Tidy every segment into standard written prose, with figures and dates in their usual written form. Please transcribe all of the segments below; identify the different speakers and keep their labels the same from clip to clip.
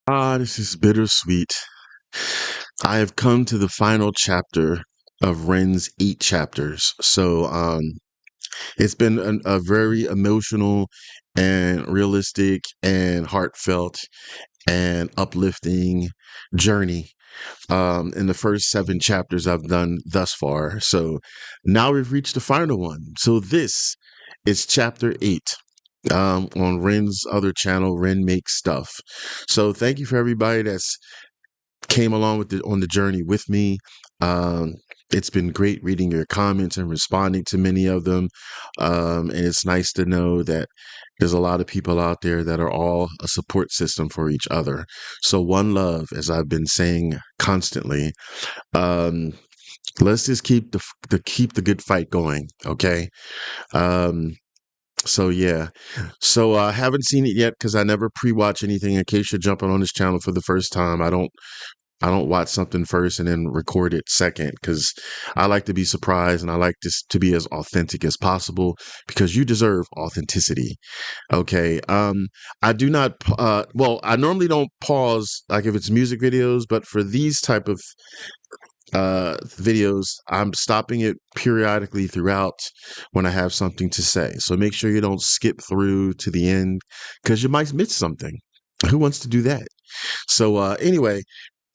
Speaker 1: This is bittersweet. I have come to the final chapter of Ren's 8 chapters. It's been a very emotional and realistic and heartfelt and uplifting journey in the first 7 chapters I've done thus far. So now we've reached the final one. So this is chapter 8 on Ren's other channel, Ren Makes Stuff. So thank you for everybody that's came along with on the journey with me. Um, it's been great reading your comments and responding to many of them. And it's nice to know that there's a lot of people out there that are all a support system for each other. So one love, as I've been saying constantly. Um, let's just keep the good fight going. Okay. Um, so yeah, so I haven't seen it yet because I never pre-watch anything. In case you're jumping on this channel for the first time, I don't watch something first and then record it second because I like to be surprised and I like this to be as authentic as possible because you deserve authenticity. Okay. I do not well, I normally don't pause like if it's music videos, but for these type of videos, I'm stopping it periodically throughout when I have something to say. So make sure you don't skip through to the end because you might miss something. Who wants to do that? So anyway,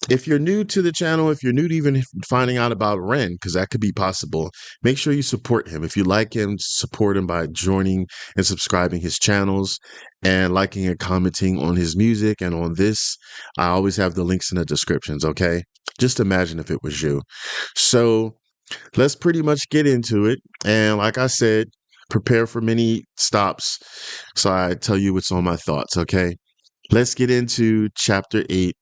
Speaker 1: if you're new to the channel, if you're new to even finding out about Ren, because that could be possible, make sure you support him. If you like him, support him by joining and subscribing his channels and liking and commenting on his music and on this. I always have the links in the descriptions, okay? Just imagine if it was you. So let's pretty much get into it. And like I said, prepare for many stops. So I tell you what's on my thoughts, okay? Let's get into chapter 8.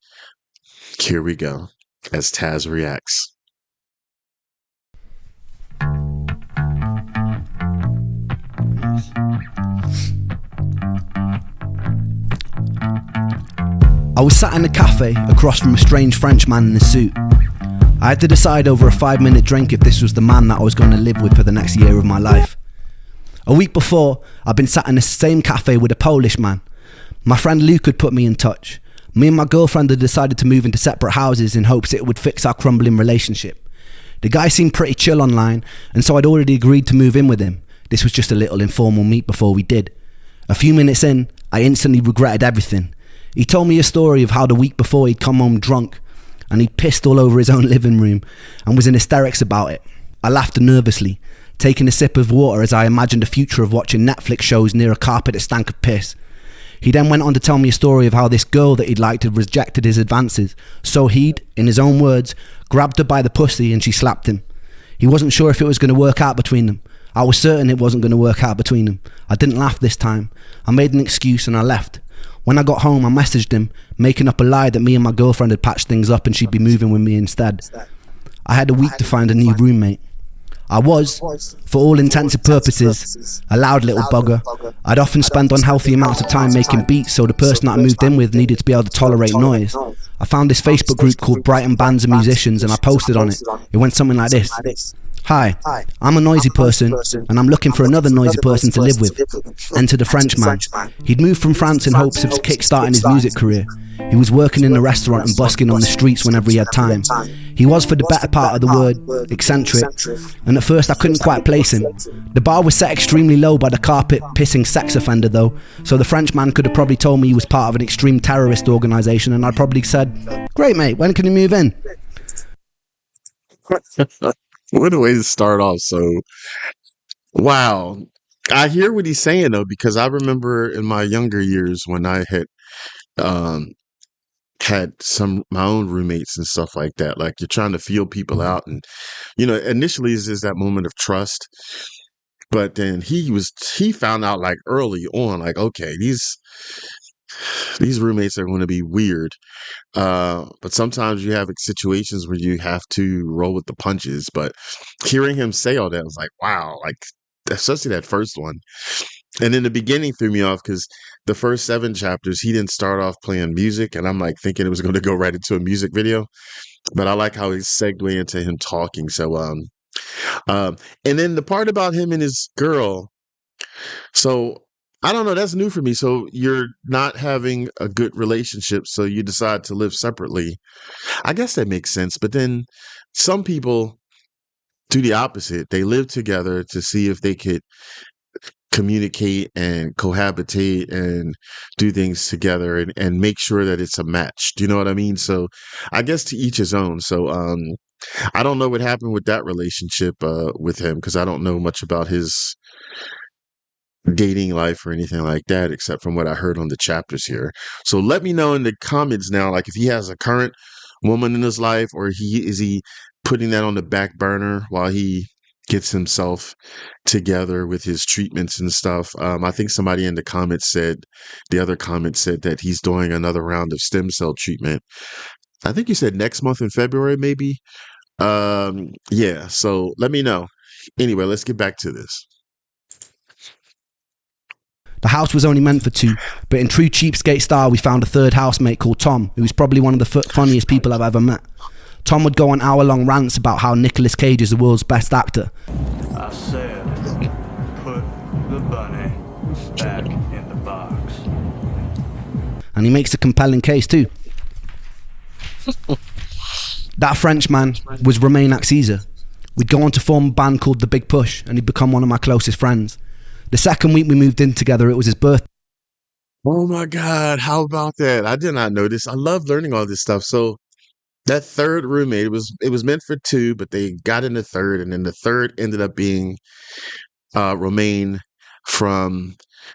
Speaker 1: Here we go, as Tazzz reacts.
Speaker 2: I was sat in a cafe across from a strange French man in a suit. I had to decide over a 5-minute drink if this was the man that I was going to live with for the next year of my life. A week before, I'd been sat in the same cafe with a Polish man. My friend Luke had put me in touch. Me and my girlfriend had decided to move into separate houses in hopes it would fix our crumbling relationship. The guy seemed pretty chill online, and so I'd already agreed to move in with him. This was just a little informal meet before we did. A few minutes in, I instantly regretted everything. He told me a story of how the week before he'd come home drunk, and he'd pissed all over his own living room, and was in hysterics about it. I laughed nervously, taking a sip of water as I imagined a future of watching Netflix shows near a carpet that stank of piss. He then went on to tell me a story of how this girl that he'd liked had rejected his advances, so he'd, in his own words, grabbed her by the pussy and she slapped him. He wasn't sure if it was going to work out between them. I was certain it wasn't going to work out between them. I didn't laugh this time. I made an excuse and I left. When I got home, I messaged him, making up a lie that me and my girlfriend had patched things up and she'd be moving with me instead. I had a week to find a new roommate. I was, for all intents and purposes, a loud little bugger. I'd often spend unhealthy amounts of time making beats, so the person that I moved in with needed to be able to tolerate noise. I found this Facebook group called Brighton Bands and Musicians and I posted on it. It went something like this. Hi, I'm a noisy person and I'm looking for another noisy person to live with. Enter the Frenchman. He'd moved from France in hopes of kick-starting his music career. He was working in a restaurant and busking on the streets whenever he had time. He was, for the better part of the word, eccentric, and at first I couldn't quite place him. The bar was set extremely low by the carpet-pissing sex offender though, so the Frenchman could have probably told me he was part of an extreme terrorist organisation and I'd probably said, "Great mate, when can you move in?"
Speaker 1: What a way to start off. So, wow. I hear what he's saying though, because I remember in my younger years when I um, had my own roommates and stuff like that. Like you're trying to feel people out, and initially is that moment of trust, but then he found out like early on, like okay, these roommates are going to be weird. But sometimes you have situations where you have to roll with the punches. But hearing him say all that was like, wow, like especially that first one. And in the beginning threw me off because the first 7 chapters, he didn't start off playing music. And I'm like thinking it was going to go right into a music video. But I like how he segued into him talking. So, and then the part about him and his girl. So I don't know. That's new for me. So you're not having a good relationship, so you decide to live separately. I guess that makes sense. But then some people do the opposite. They live together to see if they could communicate and cohabitate and do things together and make sure that it's a match. Do you know what I mean? So I guess to each his own. So I don't know what happened with that relationship with him because I don't know much about his dating life or anything like that, except from what I heard on the chapters here. So let me know in the comments now, like if he has a current woman in his life or he putting that on the back burner while he gets himself together with his treatments and stuff. I think somebody in the other comment said that he's doing another round of stem cell treatment. I think you said next month in February, maybe. Yeah. So let me know. Anyway, let's get back to this.
Speaker 2: The house was only meant for two, but in true cheapskate style, we found a third housemate called Tom, who was probably one of the funniest people I've ever met. Tom would go on hour-long rants about how Nicolas Cage is the world's best actor.
Speaker 3: I said, put the bunny back in the box.
Speaker 2: And he makes a compelling case too. That Frenchman was Romain Caesar. We'd go on to form a band called The Big Push, and he'd become one of my closest friends. The second week we moved in together, it was his birthday.
Speaker 1: Oh my God, how about that? I did not know this. I love learning all this stuff. So that third roommate, it was meant for two, but they got in the third, and then the third ended up being Romain from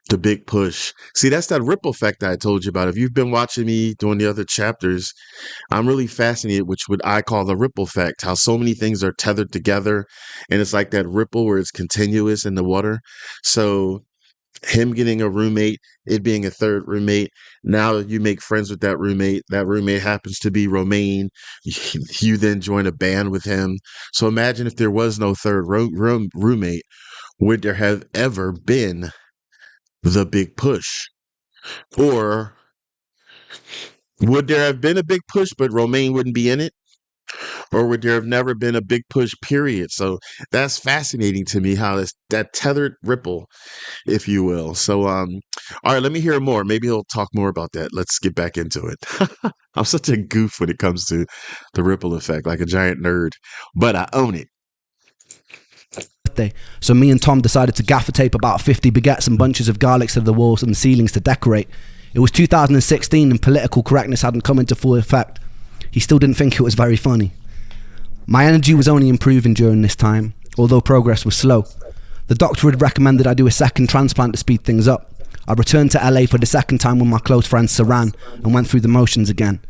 Speaker 1: The Big Push. See, that's that ripple effect that I told you about. If you've been watching me doing the other chapters, I'm really fascinated, which what I call the ripple effect, how so many things are tethered together, and it's like that ripple where it's continuous in the water. So him getting a roommate, it being a third roommate, now you make friends with that roommate happens to be Romain, you then join a band with him. So imagine if there was no third roommate, would there have ever been The Big Push? Or would there have been a Big Push but Romain wouldn't be in it? Or would there have never been a Big Push, period? So that's fascinating to me, how it's that tethered ripple, if you will. So all right, let me hear more. Maybe he'll talk more about that. Let's get back into it. I'm such a goof when it comes to the ripple effect, like a giant nerd, but I own it.
Speaker 2: So me and Tom decided to gaffer tape about 50 baguettes and bunches of garlics to the walls and ceilings to decorate. It was 2016 and political correctness hadn't come into full effect. He still didn't think it was very funny. My energy was only improving during this time, although progress was slow. The doctor had recommended I do a second transplant to speed things up. I returned to LA for the second time with my close friend Saran and went through the motions again.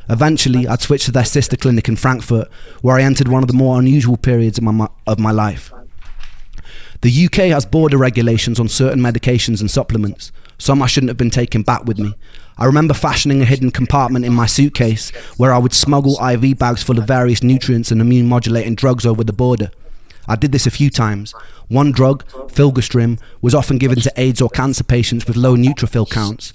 Speaker 2: Eventually, I'd switched to their sister clinic in Frankfurt, where I entered one of the more unusual periods of my life. The UK has border regulations on certain medications and supplements. Some I shouldn't have been taking back with me. I remember fashioning a hidden compartment in my suitcase where I would smuggle IV bags full of various nutrients and immune modulating drugs over the border. I did this a few times. One drug, filgrastim, was often given to AIDS or cancer patients with low neutrophil counts.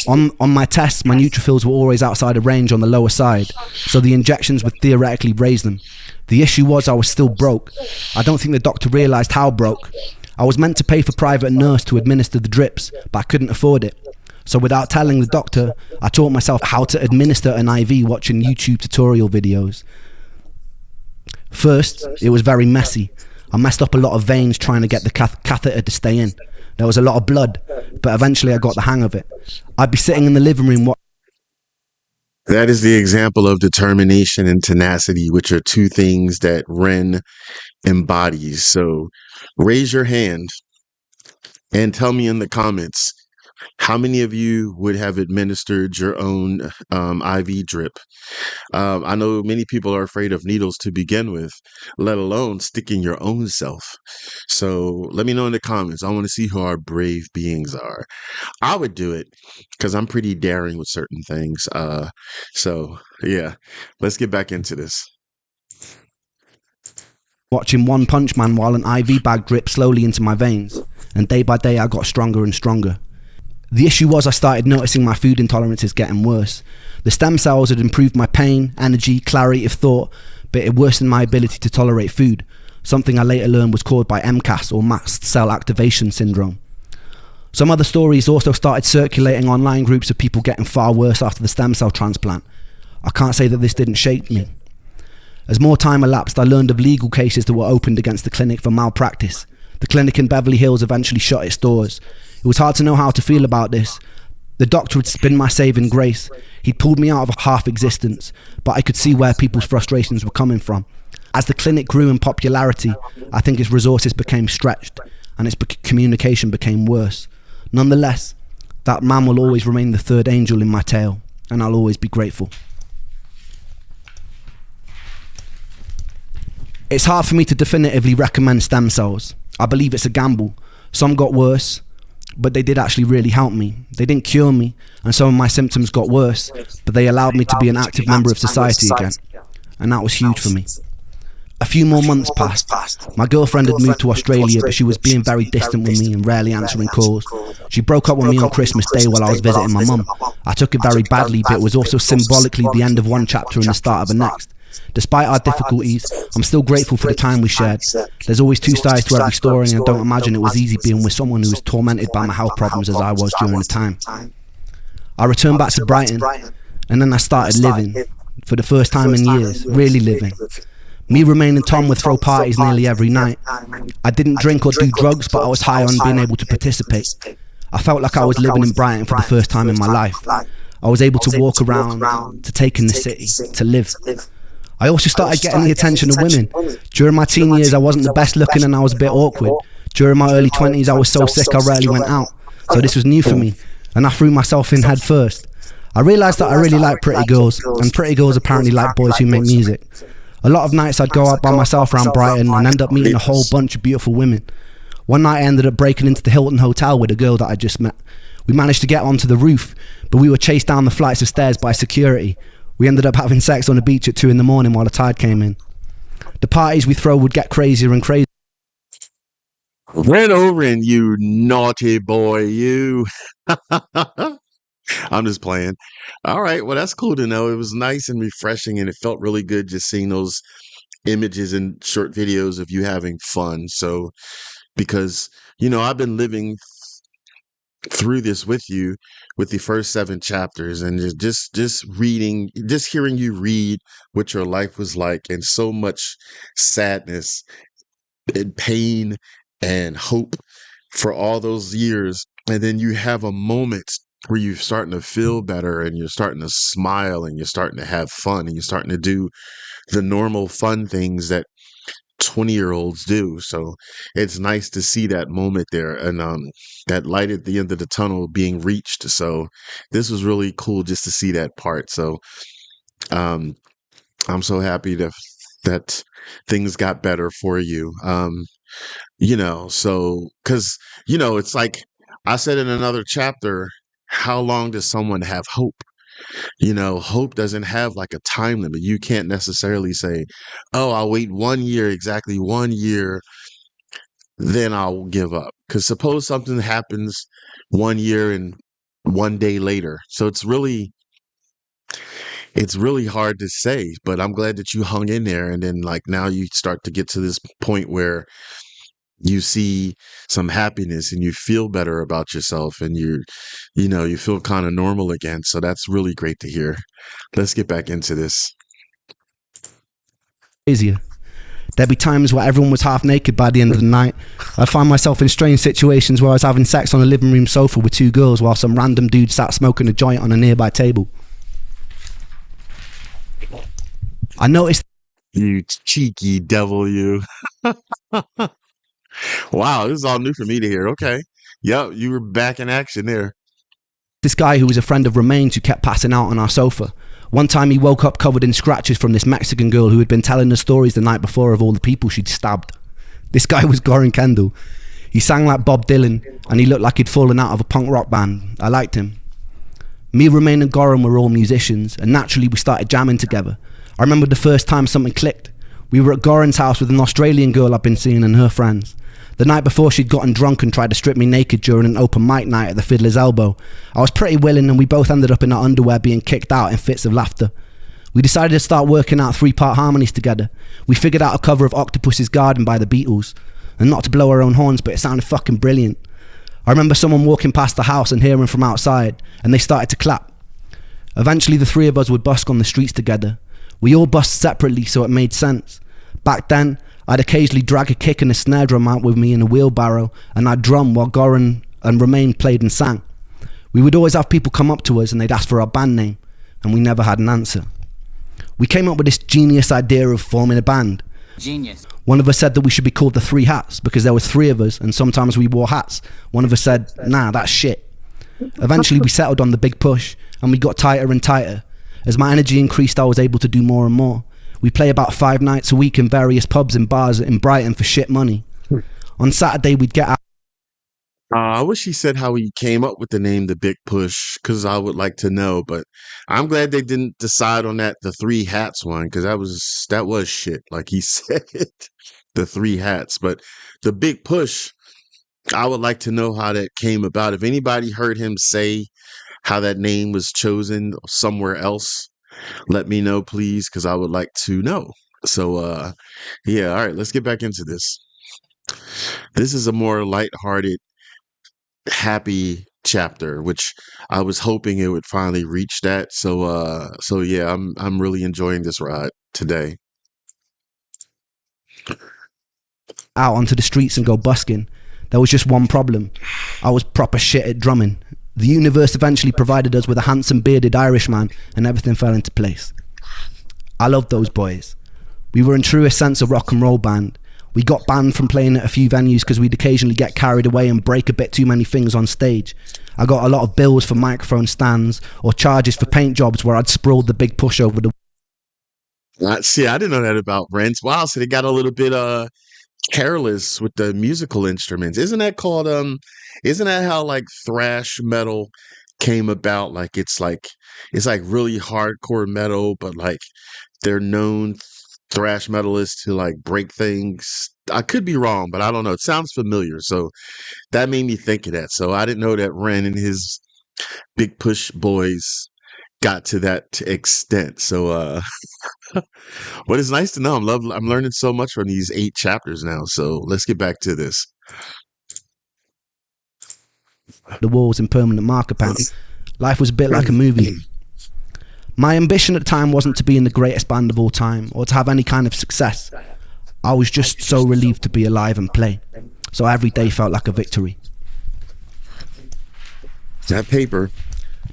Speaker 2: On my tests, my neutrophils were always outside of range on the lower side, so the injections would theoretically raise them. The issue was I was still broke. I don't think the doctor realised how broke. I was meant to pay for private nurse to administer the drips, but I couldn't afford it. So without telling the doctor, I taught myself how to administer an IV watching YouTube tutorial videos. First, it was very messy. I messed up a lot of veins trying to get the catheter to stay in. There was a lot of blood, but eventually I got the hang of it. I'd be sitting in the living room.
Speaker 1: That is the example of determination and tenacity, which are two things that Ren embodies. So raise your hand and tell me in the comments, how many of you would have administered your own IV drip? I know many people are afraid of needles to begin with, let alone sticking your own self. So let me know in the comments. I want to see who our brave beings are. I would do it because I'm pretty daring with certain things. So yeah, let's get back into this.
Speaker 2: Watching One Punch Man while an IV bag dripped slowly into my veins, and day by day I got stronger and stronger. The issue was I started noticing my food intolerances getting worse. The stem cells had improved my pain, energy, clarity of thought, but it worsened my ability to tolerate food, something I later learned was caused by MCAS or mast cell activation syndrome. Some other stories also started circulating online groups of people getting far worse after the stem cell transplant. I can't say that this didn't shake me. As more time elapsed, I learned of legal cases that were opened against the clinic for malpractice. The clinic in Beverly Hills eventually shut its doors. It was hard to know how to feel about this. The doctor had been my saving grace. He'd pulled me out of a half existence, but I could see where people's frustrations were coming from. As the clinic grew in popularity, I think its resources became stretched and its communication became worse. Nonetheless, that man will always remain the third angel in my tale, and I'll always be grateful. It's hard for me to definitively recommend stem cells. I believe it's a gamble. Some got worse, but they did actually really help me. They didn't cure me, and some of my symptoms got worse, but they allowed me to be an active member of society again, and that was huge for me. A few more months passed. My girlfriend had moved to Australia, but she was being very distant with me and rarely answering calls. She broke up with me on Christmas Day while I was visiting my mum. I took it very badly, but it was also symbolically the end of one chapter and the start of the next. Despite our difficulties, I'm still grateful for the time we shared. There's always two sides to every story, and I don't imagine it was easy being with someone who was tormented by my health problems as I was during the time. I returned back to Brighton, and then I started living. For the first time in years, really living. Me, Romain and Tom would throw parties nearly every night. I didn't drink or do drugs, but I was high on being able to participate. I felt like I was living in Brighton for the first time in my life. I was able to walk around, to take in the city, to live. I also started getting the attention of women. During my teen years, I wasn't the best looking and I was a bit awkward. During my early 20s, I was so sick I rarely went out. So this was new for me, and I threw myself in head first. I realised that I really like pretty girls, and pretty girls apparently like boys who make music. A lot of nights I'd go out by myself around Brighton and end up meeting a whole bunch of beautiful women. One night I ended up breaking into the Hilton Hotel with a girl that I just met. We managed to get onto the roof, but we were chased down the flights of stairs by security. We ended up having sex on the beach at 2 a.m. while the tide came in. The parties we throw would get crazier and crazier.
Speaker 1: Ran over and you naughty boy, you. I'm just playing. All right. Well, that's cool to know. It was nice and refreshing, and it felt really good just seeing those images and short videos of you having fun. So, because, I've been living through this with you with the first 7 chapters, and just reading, just hearing you read what your life was like, and so much sadness and pain and hope for all those years. And then you have a moment where you're starting to feel better and you're starting to smile and you're starting to have fun and you're starting to do the normal fun things that 20-year-olds do. So it's nice to see that moment there, and that light at the end of the tunnel being reached. So this was really cool just to see that part. So I'm so happy that things got better for you. So because it's like I said in another chapter, how long does someone have hope? Hope doesn't have like a time limit. You can't necessarily say, oh, I'll wait 1 year, exactly 1 year, then I'll give up. Because suppose something happens 1 year and 1 day later. So it's really hard to say, but I'm glad that you hung in there. And then like now you start to get to this point where you see some happiness and you feel better about yourself, and you feel kind of normal again. So that's really great to hear. Let's get back into this.
Speaker 2: Easier. There'd be times where everyone was half naked by the end of the night. I'd find myself in strange situations where I was having sex on a living room sofa with 2 girls while some random dude sat smoking a joint on a nearby table. I noticed...
Speaker 1: You cheeky devil, you. Wow, this is all new for me to hear. Okay. Yep, you were back in action there.
Speaker 2: This guy who was a friend of Romain's who kept passing out on our sofa. One time he woke up covered in scratches from this Mexican girl who had been telling the stories the night before of all the people she'd stabbed. This guy was Goran Kendall. He sang like Bob Dylan, and he looked like he'd fallen out of a punk rock band. I liked him. Me, Romain and Goran were all musicians, and naturally we started jamming together. I remember the first time something clicked. We were at Goran's house with an Australian girl I'd been seeing and her friends. The night before, she'd gotten drunk and tried to strip me naked during an open mic night at the Fiddler's Elbow. I was pretty willing, and we both ended up in our underwear being kicked out in fits of laughter. We decided to start working out 3-part harmonies together. We figured out a cover of Octopus's Garden by the Beatles. And not to blow our own horns, but it sounded fucking brilliant. I remember someone walking past the house and hearing from outside, and they started to clap. Eventually the three of us would busk on the streets together. We all busked separately, so it made sense. Back then, I'd occasionally drag a kick and a snare drum out with me in a wheelbarrow, and I'd drum while Goran and Romain played and sang. We would always have people come up to us and they'd ask for our band name, and we never had an answer. We came up with this genius idea of forming a band.
Speaker 4: Genius.
Speaker 2: One of us said that we should be called the Three Hats because there was three of us and sometimes we wore hats. One of us said, nah, that's shit. Eventually we settled on the Big Push, and we got tighter and tighter. As my energy increased, I was able to do more and more. We play about 5 nights a week in various pubs and bars in Brighton for shit money. On Saturday we'd get out.
Speaker 1: I wish he said how he came up with the name The Big Push, because I would like to know. But I'm glad they didn't decide on the Three Hats one, because that was shit. Like he said, the Three Hats. But The Big Push, I would like to know how that came about. If anybody heard him say how that name was chosen somewhere else, let me know, please, because I would like to know. So, yeah, all right, let's get back into this. This is a more lighthearted, happy chapter, which I was hoping it would finally reach that. So yeah, I'm really enjoying this ride today.
Speaker 2: Out onto the streets and go busking. There was just one problem. I was proper shit at drumming. The universe eventually provided us with a handsome bearded Irishman, and everything fell into place. I loved those boys. We were in truest sense a rock and roll band. We got banned from playing at a few venues because we'd occasionally get carried away and break a bit too many things on stage. I got a lot of bills for microphone stands or charges for paint jobs where I'd sprawled the Big Push over the...
Speaker 1: See, I didn't know that about Rents. Wow, so they got a little bit careless with the musical instruments. Isn't that called isn't that how like thrash metal came about? Like it's like really hardcore metal, but like they're known thrash metalists to like break things. I could be wrong, but I don't know. It sounds familiar, so that made me think of that. So I didn't know that Ren and his Big Push boys got to that extent. So but it's nice to know. I'm learning so much from these 8 chapters now. So let's get back to this.
Speaker 2: The walls in permanent marker pen. Life was a bit like a movie. My ambition at the time wasn't to be in the greatest band of all time or to have any kind of success. I was just so relieved to be alive and play. So every day felt like a victory.
Speaker 1: That paper.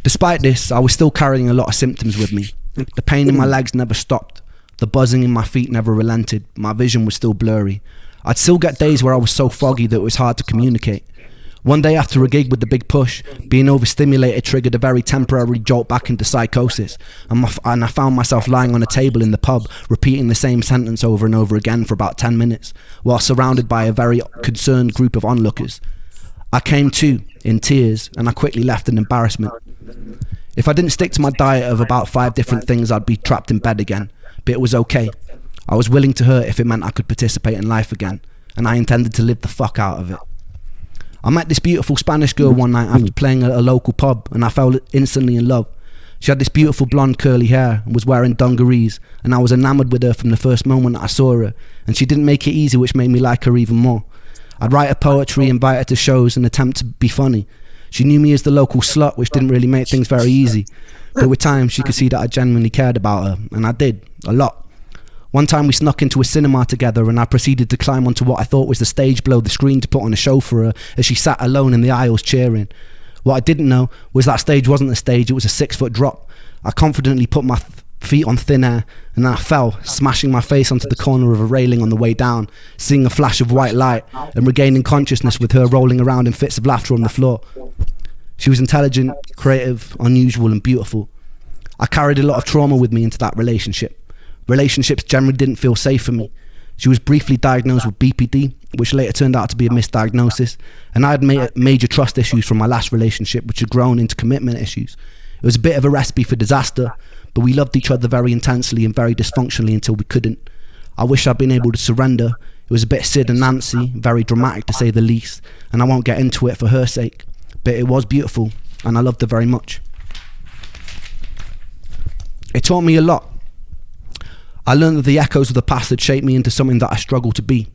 Speaker 2: Despite this, I was still carrying a lot of symptoms with me. The pain in my legs never stopped. The buzzing in my feet never relented. My vision was still blurry. I'd still get days where I was so foggy that it was hard to communicate. One day after a gig with the Big Push, being overstimulated triggered a very temporary jolt back into psychosis, and I found myself lying on a table in the pub, repeating the same sentence over and over again for about 10 minutes, while surrounded by a very concerned group of onlookers. I came to, in tears, and I quickly left in embarrassment. If I didn't stick to my diet of about 5 different things, I'd be trapped in bed again, but it was okay. I was willing to hurt if it meant I could participate in life again, and I intended to live the fuck out of it. I met this beautiful Spanish girl one night after playing at a local pub, and I fell instantly in love. She had this beautiful blonde curly hair and was wearing dungarees, and I was enamoured with her from the first moment that I saw her, and she didn't make it easy, which made me like her even more. I'd write her poetry, invite her to shows and attempt to be funny. She knew me as the local slut, which didn't really make things very easy, but with time she could see that I genuinely cared about her, and I did, a lot. One time we snuck into a cinema together, and I proceeded to climb onto what I thought was the stage below the screen to put on a show for her as she sat alone in the aisles cheering. What I didn't know was that stage wasn't a stage, it was a 6-foot drop. I confidently put my feet on thin air, and then I fell, smashing my face onto the corner of a railing on the way down, seeing a flash of white light and regaining consciousness with her rolling around in fits of laughter on the floor. She was intelligent, creative, unusual and beautiful. I carried a lot of trauma with me into that relationship. Relationships generally didn't feel safe for me. She was briefly diagnosed with BPD, which later turned out to be a misdiagnosis, and I had major trust issues from my last relationship, which had grown into commitment issues. It was a bit of a recipe for disaster, but we loved each other very intensely and very dysfunctionally until we couldn't. I wish I'd been able to surrender. It was a bit Sid and Nancy, very dramatic to say the least, and I won't get into it for her sake, but it was beautiful, and I loved her very much. It taught me a lot. I learned that the echoes of the past had shaped me into something that I struggled to be.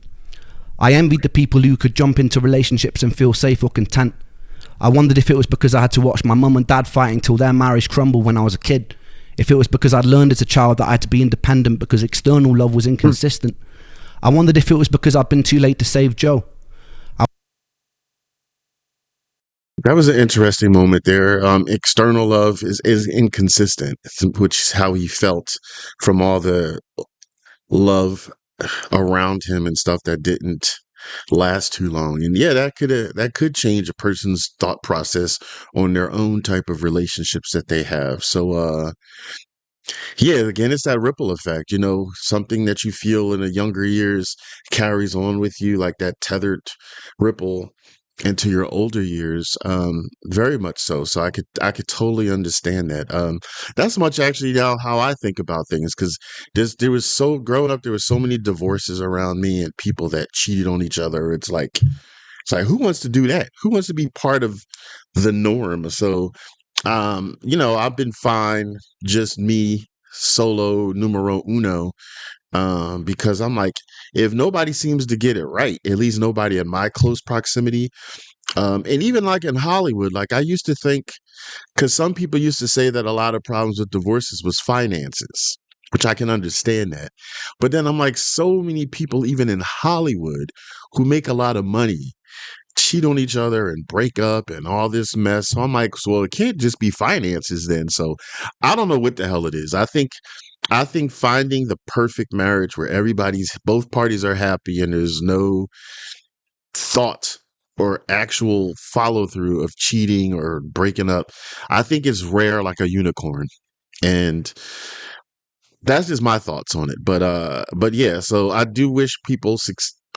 Speaker 2: I envied the people who could jump into relationships and feel safe or content. I wondered if it was because I had to watch my mum and dad fighting till their marriage crumbled when I was a kid. If it was because I'd learned as a child that I had to be independent because external love was inconsistent. I wondered if it was because I'd been too late to save Joe.
Speaker 1: That was an interesting moment there. External love is inconsistent, which is how he felt from all the love around him and stuff that didn't last too long. And yeah, that could change a person's thought process on their own type of relationships that they have. So yeah, again, it's that ripple effect, something that you feel in the younger years carries on with you, like that tethered ripple into your older years. Very much so. So I could totally understand that. That's much actually now how I think about things, because growing up, there was so many divorces around me and people that cheated on each other. It's like, who wants to do that? Who wants to be part of the norm? So I've been fine, just me, solo numero uno, because I'm like, if nobody seems to get it right, at least nobody in my close proximity, and even like in Hollywood, like I used to think, because some people used to say that a lot of problems with divorces was finances, which I can understand that. But then I'm like, so many people, even in Hollywood, who make a lot of money, cheat on each other and break up and all this mess. So I'm like, well, it can't just be finances then. So I don't know what the hell it is. I think finding the perfect marriage where both parties are happy and there's no thought or actual follow through of cheating or breaking up, I think it's rare like a unicorn. And that's just my thoughts on it. But yeah, so I do wish people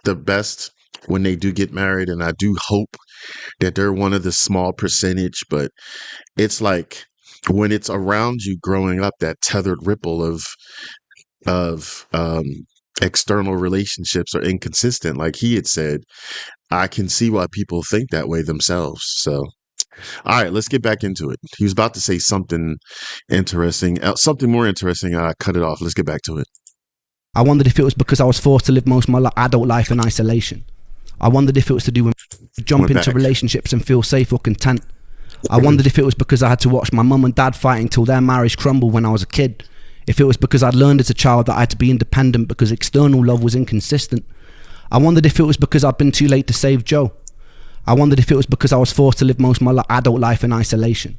Speaker 1: the best when they do get married, and I do hope that they're one of the small percentage. But it's like, when it's around you growing up, that tethered ripple of external relationships are inconsistent, like he had said, I can see why people think that way themselves. So all right, let's get back into it. He was about to say something interesting, something more interesting. I cut it off. Let's get back to it.
Speaker 2: I wondered if it was because I was forced to live most of my adult life in isolation. I wondered if it was to do with jump into relationships and feel safe or content. I wondered if it was because I had to watch my mum and dad fighting till their marriage crumbled when I was a kid. If it was because I'd learned as a child that I had to be independent because external love was inconsistent. I wondered if it was because I'd been too late to save Joe. I wondered if it was because I was forced to live most of my adult life in isolation.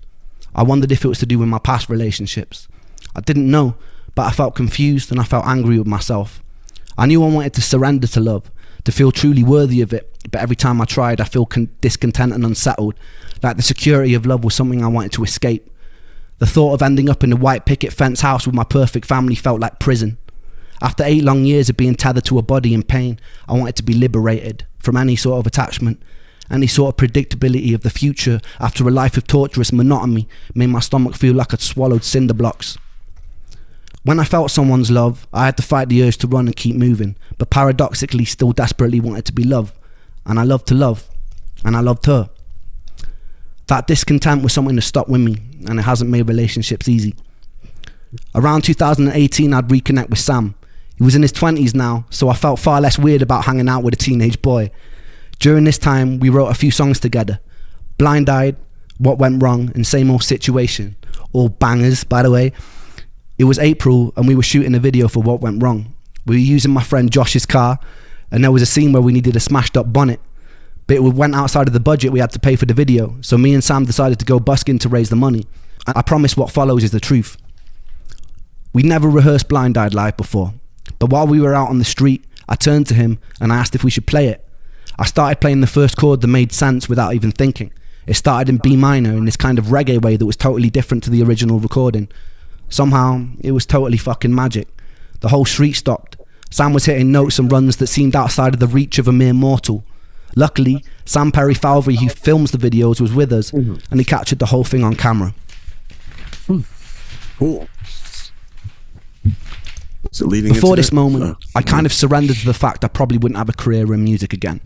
Speaker 2: I wondered if it was to do with my past relationships. I didn't know, but I felt confused and I felt angry with myself. I knew I wanted to surrender to love, to feel truly worthy of it, but every time I tried, I feel discontent and unsettled, like the security of love was something I wanted to escape. The thought of ending up in a white picket fence house with my perfect family felt like prison. After 8 long years of being tethered to a body in pain, I wanted to be liberated from any sort of attachment. Any sort of predictability of the future after a life of torturous monotony made my stomach feel like I'd swallowed cinder blocks. When I felt someone's love, I had to fight the urge to run and keep moving, but paradoxically still desperately wanted to be loved. And I loved to love. And I loved her. That discontent was something to stop with me, and it hasn't made relationships easy. Around 2018, I'd reconnect with Sam. He was in his 20s now, so I felt far less weird about hanging out with a teenage boy. During this time, we wrote a few songs together. Blind Eyed, What Went Wrong, and Same Old Situation. All bangers, by the way. It was April, and we were shooting a video for What Went Wrong. We were using my friend Josh's car, and there was a scene where we needed a smashed up bonnet. But it went outside of the budget we had to pay for the video, so me and Sam decided to go busking to raise the money. I promise what follows is the truth. We never rehearsed Blind Eyed live before, but while we were out on the street, I turned to him and I asked if we should play it. I started playing the first chord that made sense without even thinking. It started in B minor in this kind of reggae way that was totally different to the original recording. Somehow, it was totally fucking magic. The whole street stopped. Sam was hitting notes and runs that seemed outside of the reach of a mere mortal. Luckily, Sam Perry Falvey, who films the videos, was with us, and he captured the whole thing on camera.
Speaker 1: Cool. So
Speaker 2: before this moment, I kind of surrendered to the fact I probably wouldn't have a career in music again.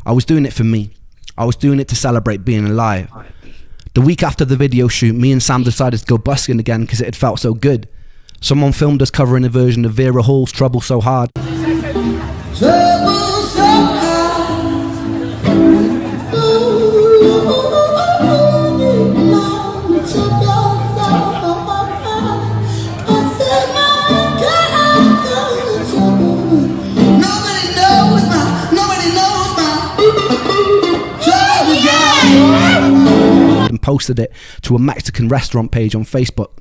Speaker 2: I was doing it for me. I was doing it to celebrate being alive. The week after the video shoot, me and Sam decided to go busking again because it had felt so good. Someone filmed us covering a version of Vera Hall's Trouble So Hard.
Speaker 4: Trouble so hard. Ooh.
Speaker 2: posted it to a Mexican restaurant page on Facebook.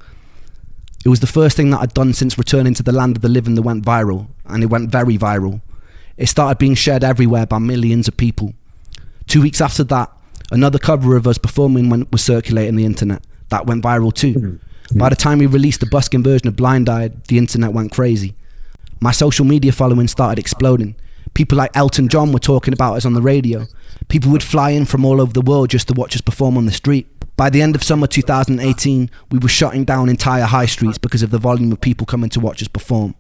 Speaker 2: It was the first thing that I'd done since returning to the land of the living that went viral, and it went very viral. It started being shared everywhere by millions of people. 2 weeks after that, another cover of us performing was circulating the internet. That went viral too. By the time we released the busking version of Blind Eyed, the internet went crazy. My social media following started exploding. People like Elton John were talking about us on the radio. People would fly in from all over the world just to watch us perform on the street. By the end of summer 2018, we were shutting down entire high streets because of the volume of people coming to watch us perform.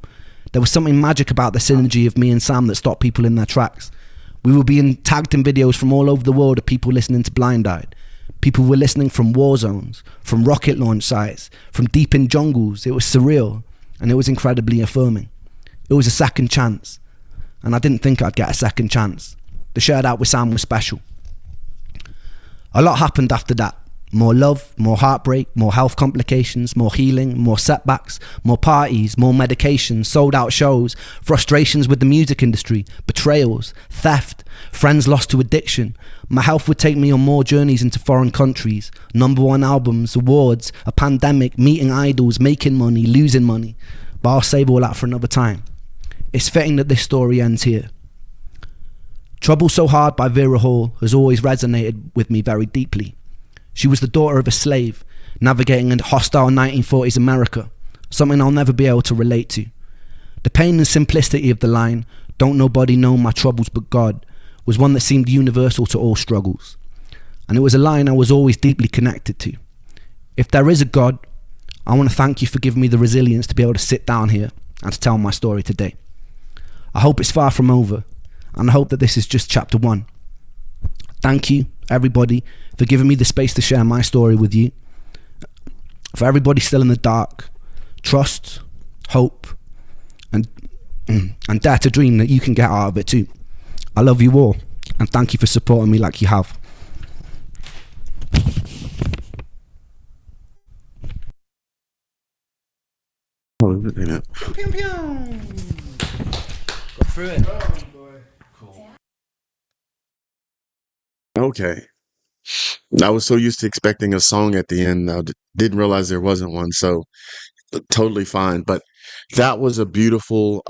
Speaker 2: There was something magic about the synergy of me and Sam that stopped people in their tracks. We were being tagged in videos from all over the world of people listening to Blind Eyed. People were listening from war zones, from rocket launch sites, from deep in jungles. It was surreal, and it was incredibly affirming. It was a second chance, and I didn't think I'd get a second chance. The shared out with Sam was special. A lot happened after that. More love, more heartbreak, more health complications, more healing, more setbacks, more parties, more medications, sold out shows, frustrations with the music industry, betrayals, theft, friends lost to addiction. My health would take me on more journeys into foreign countries, #1 albums, awards, a pandemic, meeting idols, making money, losing money. But I'll save all that for another time. It's fitting that this story ends here. Trouble So Hard by Vera Hall has always resonated with me very deeply. She was the daughter of a slave, navigating a hostile 1940s America, something I'll never be able to relate to. The pain and simplicity of the line, "Don't nobody know my troubles but God," was one that seemed universal to all struggles. And it was a line I was always deeply connected to. If there is a God, I want to thank you for giving me the resilience to be able to sit down here and to tell my story today. I hope it's far from over, and I hope that this is just chapter 1. Thank you, everybody, for giving me the space to share my story with you. For everybody still in the dark, trust, hope, and dare to dream that you can get out of it too. I love you all, and thank you for supporting me like you have.
Speaker 1: Oh, yeah.
Speaker 2: Pew, pew. Go through it.
Speaker 1: Okay. I was so used to expecting a song at the end. I didn't realize there wasn't one, so totally fine. But that was a beautiful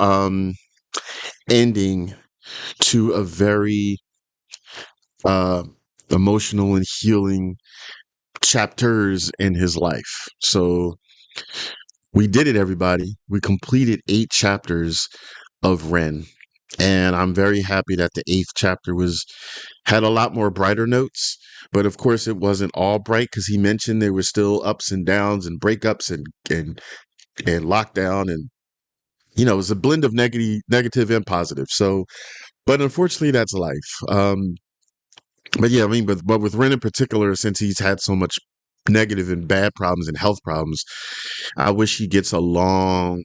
Speaker 1: ending to a very uh, emotional and healing chapters in his life. So we did it, everybody. We completed 8 chapters of Ren. And I'm very happy that the 8th chapter had a lot more brighter notes. But of course, it wasn't all bright because he mentioned there were still ups and downs and breakups and lockdown. And, it was a blend of negative and positive. So, but unfortunately, that's life. But yeah, I mean, but with Ren in particular, since he's had so much negative and bad problems and health problems, I wish he gets a long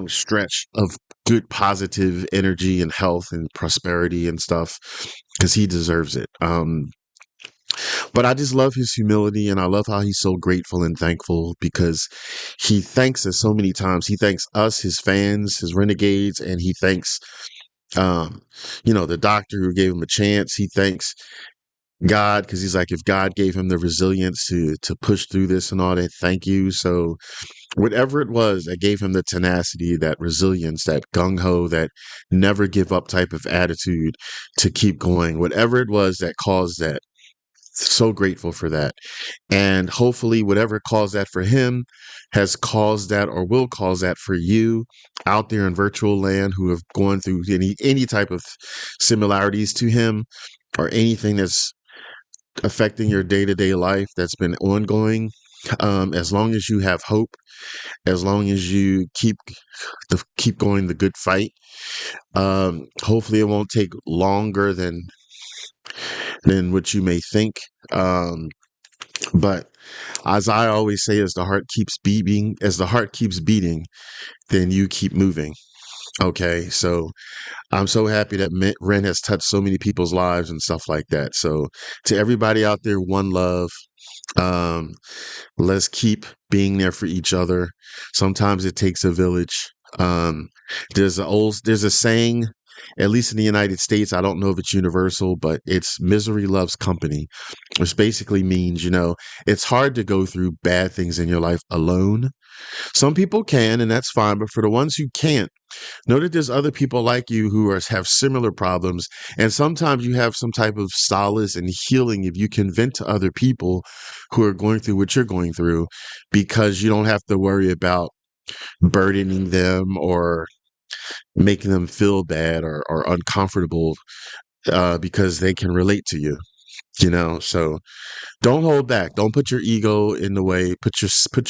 Speaker 1: stretch of good positive energy and health and prosperity and stuff because he deserves it. But I just love his humility, and I love how he's so grateful and thankful because he thanks us so many times. He thanks us, his fans, his renegades, and he thanks the doctor who gave him a chance. He thanks God because he's like, if God gave him the resilience to push through this and all that, thank you. So whatever it was that gave him the tenacity, that resilience, that gung-ho, that never give up type of attitude to keep going, whatever it was that caused that, so grateful for that. And hopefully whatever caused that for him has caused that or will cause that for you out there in virtual land who have gone through any type of similarities to him or anything that's affecting your day-to-day life that's been ongoing. As long as you have hope, as long as you keep going the good fight, hopefully it won't take longer than what you may think. But as I always say, as the heart keeps beating, then you keep moving. Okay, so I'm so happy that Ren has touched so many people's lives and stuff like that. So to everybody out there, one love. Let's keep being there for each other. Sometimes it takes a village. There's a saying at least in the United States. I don't know if it's universal, but it's misery loves company, which basically means, it's hard to go through bad things in your life alone. Some people can, and that's fine. But for the ones who can't, know that there's other people like you who have similar problems. And sometimes you have some type of solace and healing if you can vent to other people who are going through what you're going through, because you don't have to worry about burdening them or making them feel bad or uncomfortable, because they can relate to you, So don't hold back. Don't put your ego in the way. Put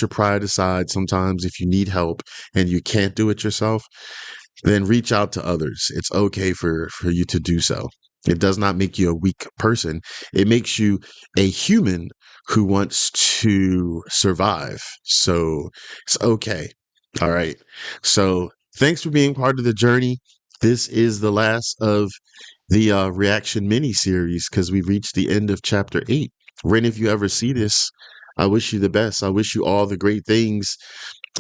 Speaker 1: your pride aside. Sometimes if you need help and you can't do it yourself, then reach out to others. It's okay for you to do so. It does not make you a weak person. It makes you a human who wants to survive. So it's okay. All right. So thanks for being part of the journey. This is the last of the reaction mini series, because we've reached the end of chapter 8. Ren, if you ever see this, I wish you the best. I wish you all the great things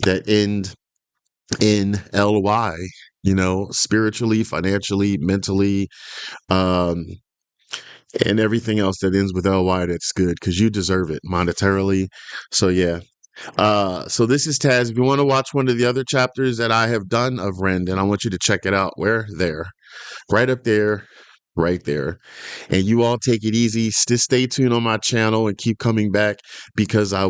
Speaker 1: that end in LY, spiritually, financially, mentally, um, and everything else that ends with LY that's good, because you deserve it monetarily. So yeah. So this is Tazzz. If you want to watch one of the other chapters that I have done of Ren, then I want you to check it out. Where? There. Right up there. Right there. And you all take it easy. Just stay tuned on my channel and keep coming back, because I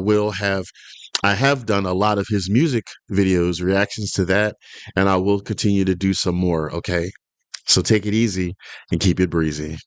Speaker 1: have done a lot of his music videos, reactions to that, and I will continue to do some more. Okay. So take it easy and keep it breezy.